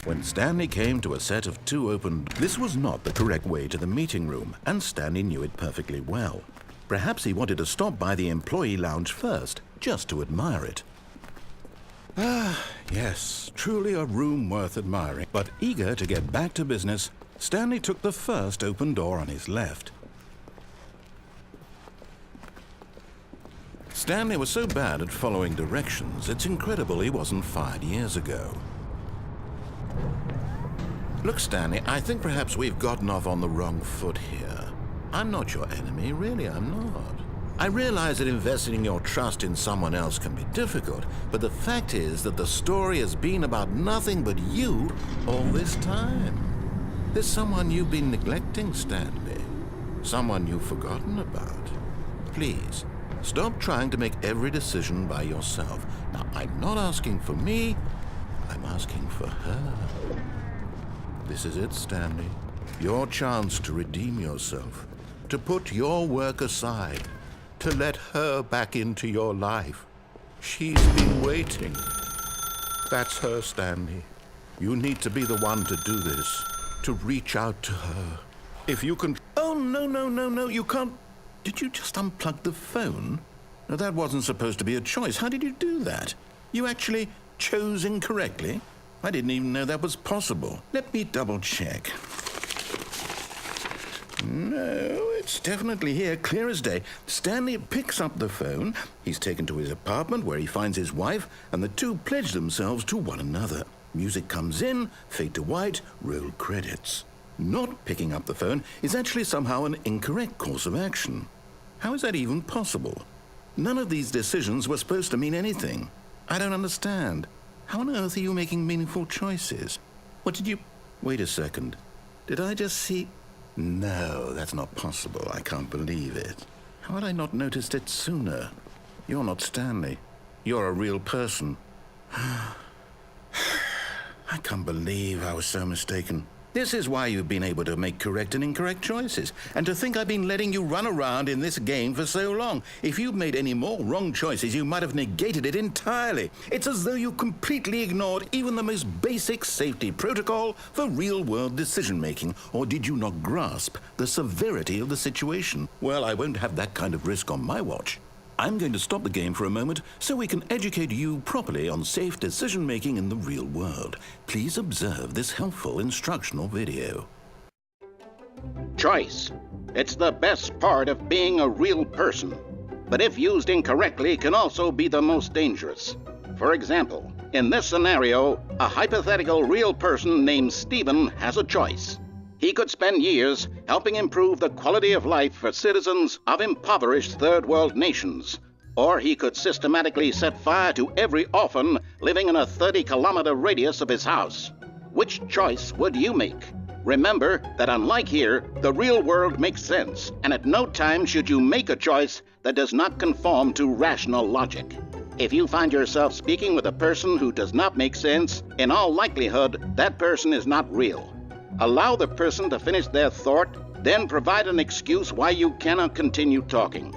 When Stanley came to a set of 2 open, this was not the correct way to the meeting room, and Stanley knew it perfectly well. Perhaps he wanted to stop by the employee lounge first, just to admire it. Ah, yes, truly a room worth admiring. But eager to get back to business, Stanley took the first open door on his left. Stanley was so bad at following directions, it's incredible he wasn't fired years ago. Look, Stanley, I think perhaps we've gotten off on the wrong foot here. I'm not your enemy, really, I'm not. I realize that investing your trust in someone else can be difficult, but the fact is that the story has been about nothing but you all this time. There's someone you've been neglecting, Stanley. Someone you've forgotten about. Please, stop trying to make every decision by yourself. Now, I'm not asking for me, I'm asking for her. This is it, Stanley. Your chance to redeem yourself, to put your work aside, to let her back into your life. She's been waiting. That's her, Stanley. You need to be the one to do this, to reach out to her. If you can... Oh, no, you can't... Did you just unplug the phone? No, that wasn't supposed to be a choice. How did you do that? You actually chose incorrectly? I didn't even know that was possible. Let me double check. No, it's definitely here, clear as day. Stanley picks up the phone. He's taken to his apartment where he finds his wife, and the two pledge themselves to one another. Music comes in, fade to white, roll credits. Not picking up the phone is actually somehow an incorrect course of action. How is that even possible? None of these decisions were supposed to mean anything. I don't understand. How on earth are you making meaningful choices? What did you... Wait a second. Did I just see... No, that's not possible. I can't believe it. How had I not noticed it sooner? You're not Stanley. You're a real person. I can't believe I was so mistaken. This is why you've been able to make correct and incorrect choices. And to think I've been letting you run around in this game for so long. If you'd made any more wrong choices, you might have negated it entirely. It's as though you completely ignored even the most basic safety protocol for real-world decision-making. Or did you not grasp the severity of the situation? Well, I won't have that kind of risk on my watch. I'm going to stop the game for a moment so we can educate you properly on safe decision-making in the real world. Please observe this helpful instructional video. Choice. It's the best part of being a real person, but if used incorrectly can also be the most dangerous. For example, in this scenario, a hypothetical real person named Stephen has a choice. He could spend years helping improve the quality of life for citizens of impoverished third world nations. Or he could systematically set fire to every orphan living in a 30-kilometer radius of his house. Which choice would you make? Remember that unlike here, the real world makes sense, and at no time should you make a choice that does not conform to rational logic. If you find yourself speaking with a person who does not make sense, in all likelihood, that person is not real. Allow the person to finish their thought, then provide an excuse why you cannot continue talking.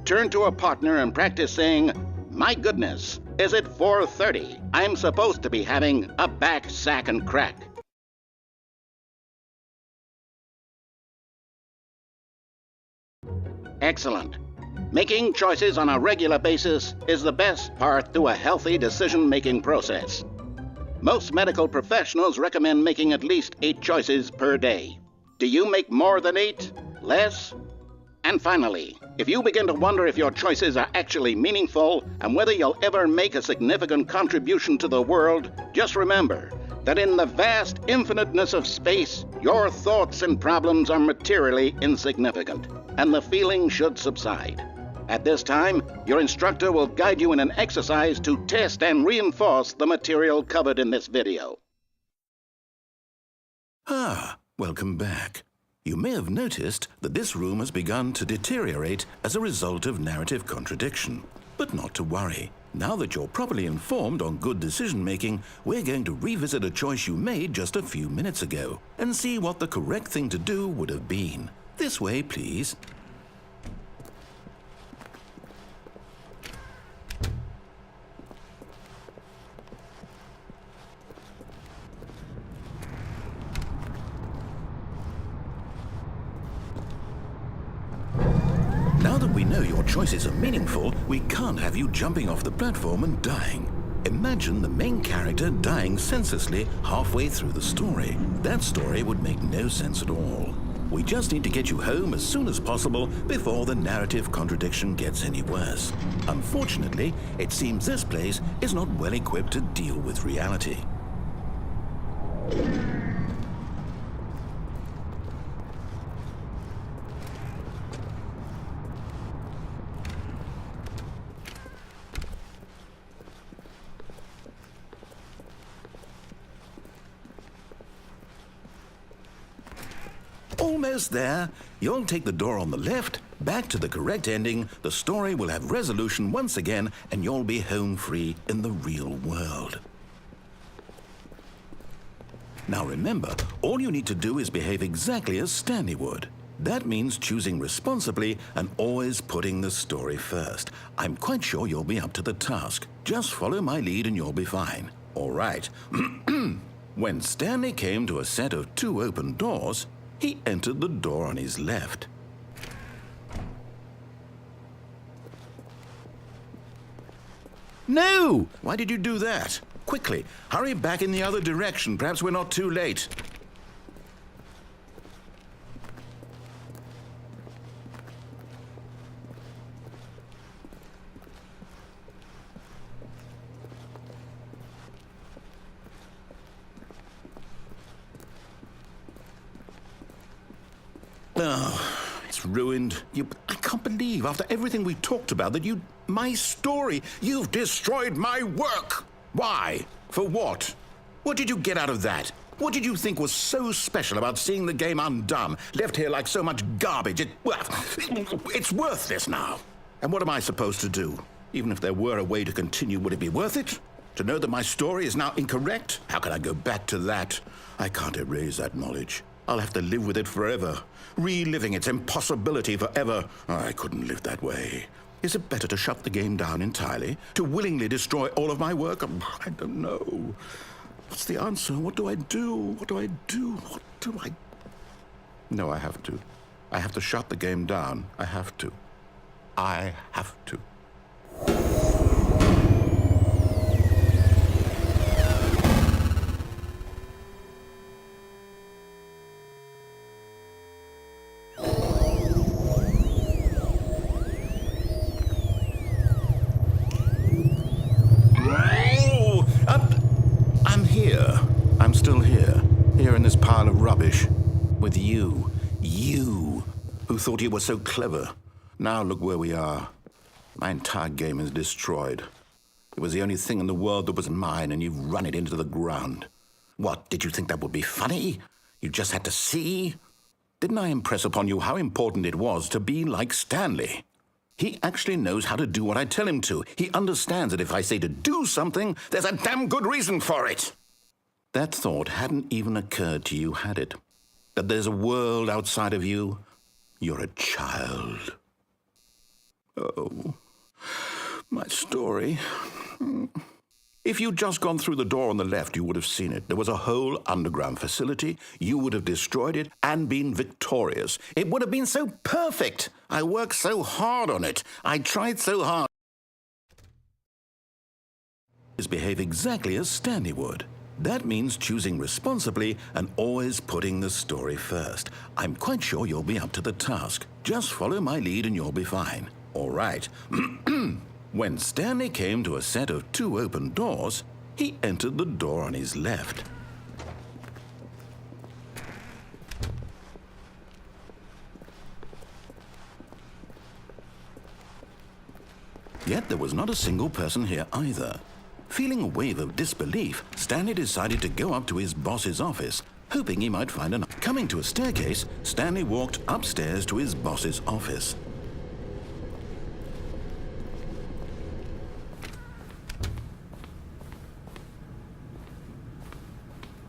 Turn to a partner and practice saying, "My goodness, is it 4:30? I'm supposed to be having a back, sack, and crack." Excellent. Making choices on a regular basis is the best part to a healthy decision-making process. Most medical professionals recommend making at least 8 choices per day. Do you make more than 8? Less? And finally, if you begin to wonder if your choices are actually meaningful and whether you'll ever make a significant contribution to the world, just remember that in the vast infiniteness of space, your thoughts and problems are materially insignificant, and the feeling should subside. At this time, your instructor will guide you in an exercise to test and reinforce the material covered in this video. Welcome back. You may have noticed that this room has begun to deteriorate as a result of narrative contradiction. But not to worry. Now that you're properly informed on good decision-making, we're going to revisit a choice you made just a few minutes ago and see what the correct thing to do would have been. This way, please. we know your choices are meaningful, we can't have you jumping off the platform and dying. Imagine the main character dying senselessly halfway through the story. That story would make no sense at all. We just need to get you home as soon as possible before the narrative contradiction gets any worse. Unfortunately, it seems this place is not well equipped to deal with reality. Almost there. You'll take the door on the left, back to the correct ending, the story will have resolution once again, and you'll be home free in the real world. Now remember, all you need to do is behave exactly as Stanley would. That means choosing responsibly and always putting the story first. I'm quite sure you'll be up to the task. Just follow my lead and you'll be fine. All right. When Stanley came to a set of 2 open doors, he entered the door on his left. No! Why did you do that? Quickly, hurry back in the other direction. Perhaps we're not too late. Oh, it's ruined. I can't believe, after everything we talked about, that my story, you've destroyed my work. Why? For what? What did you get out of that? What did you think was so special about seeing the game undone, left here like so much garbage? It's worthless now. And what am I supposed to do? Even if there were a way to continue, would it be worth it? To know that my story is now incorrect? How can I go back to that? I can't erase that knowledge. I'll have to live with it forever, reliving its impossibility forever. I couldn't live that way. Is it better to shut the game down entirely? To willingly destroy all of my work? I don't know. What's the answer? What do I do? What do I do? What do I... No, I have to. I have to shut the game down. I have to. I have to. I'm still here in this pile of rubbish, with you who thought you were so clever. Now look where we are. My entire game is destroyed. It was the only thing in the world that was mine, and you've run it into the ground. What, did you think that would be funny? You just had to see? Didn't I impress upon you how important it was to be like Stanley? He actually knows how to do what I tell him to. He understands that if I say to do something, there's a damn good reason for it. That thought hadn't even occurred to you, had it? That there's a world outside of you? You're a child. Oh, my story. If you'd just gone through the door on the left, you would have seen it. There was a whole underground facility. You would have destroyed it and been victorious. It would have been so perfect. I worked so hard on it. I tried so hard. Behave exactly as Stanley would. That means choosing responsibly and always putting the story first. I'm quite sure you'll be up to the task. Just follow my lead and you'll be fine. All right. When Stanley came to a set of 2 open doors, he entered the door on his left. Yet there was not a single person here either. Feeling a wave of disbelief, Stanley decided to go up to his boss's office, hoping he might find an... Coming to a staircase, Stanley walked upstairs to his boss's office.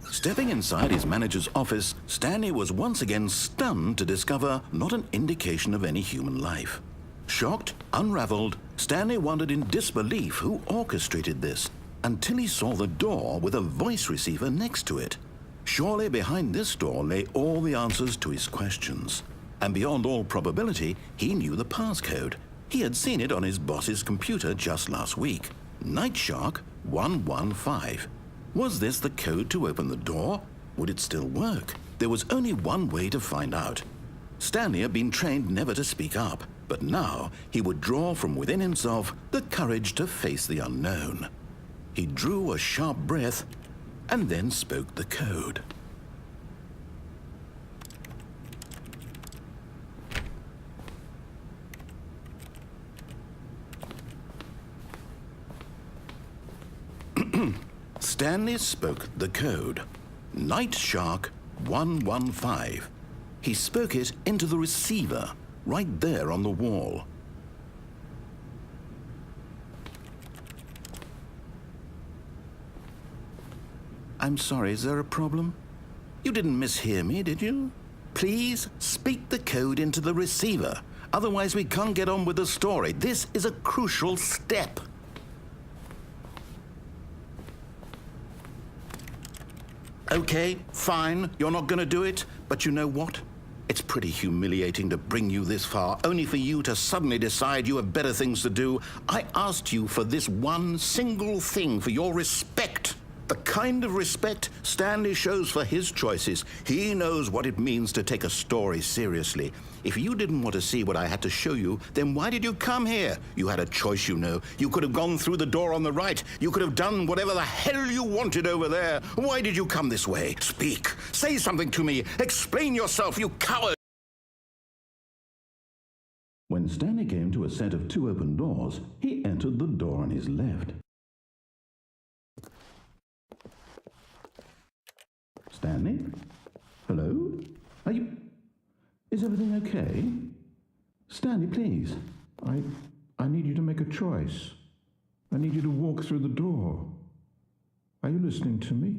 Stepping inside his manager's office, Stanley was once again stunned to discover not an indication of any human life. Shocked, unraveled, Stanley wondered in disbelief who orchestrated this, until he saw the door with a voice receiver next to it. Surely behind this door lay all the answers to his questions. And beyond all probability, he knew the passcode. He had seen it on his boss's computer just last week. Night Shark 115. Was this the code to open the door? Would it still work? There was only one way to find out. Stanley had been trained never to speak up, but now he would draw from within himself the courage to face the unknown. He drew a sharp breath and then spoke the code. Stanley spoke the code. Night Shark 115. He spoke it into the receiver, right there on the wall. I'm sorry, is there a problem? You didn't mishear me, did you? Please speak the code into the receiver. Otherwise, we can't get on with the story. This is a crucial step. Okay, fine, you're not going to do it, but you know what? It's pretty humiliating to bring you this far, only for you to suddenly decide you have better things to do. I asked you for this one single thing, for your respect. The kind of respect Stanley shows for his choices. He knows what it means to take a story seriously. If you didn't want to see what I had to show you, then why did you come here? You had a choice, you know. You could have gone through the door on the right. You could have done whatever the hell you wanted over there. Why did you come this way? Speak. Say something to me. Explain yourself, you coward. When Stanley came to a set of two open doors, he entered the door on his left. Stanley? Hello? Is everything okay? Stanley, please. I need you to make a choice. I need you to walk through the door. Are you listening to me?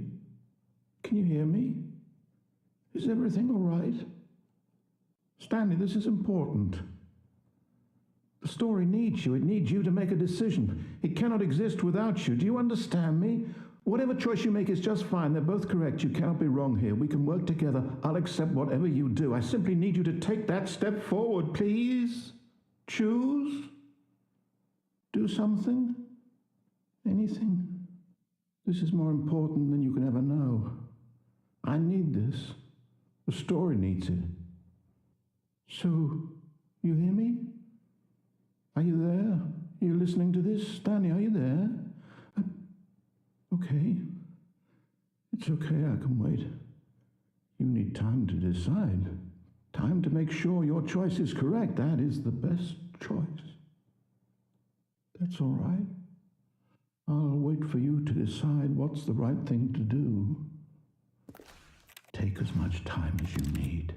Can you hear me? Is everything all right? Stanley, this is important. The story needs you. It needs you to make a decision. It cannot exist without you. Do you understand me? Whatever choice you make is just fine. They're both correct. You cannot be wrong here. We can work together. I'll accept whatever you do. I simply need you to take that step forward, please. Choose. Do something. Anything. This is more important than you can ever know. I need this. The story needs it. So, you hear me? Are you there? Are you listening to this? Stanley, are you there? Okay. It's okay, I can wait. You need time to decide. Time to make sure your choice is correct. That is the best choice. That's all right. I'll wait for you to decide what's the right thing to do. Take as much time as you need.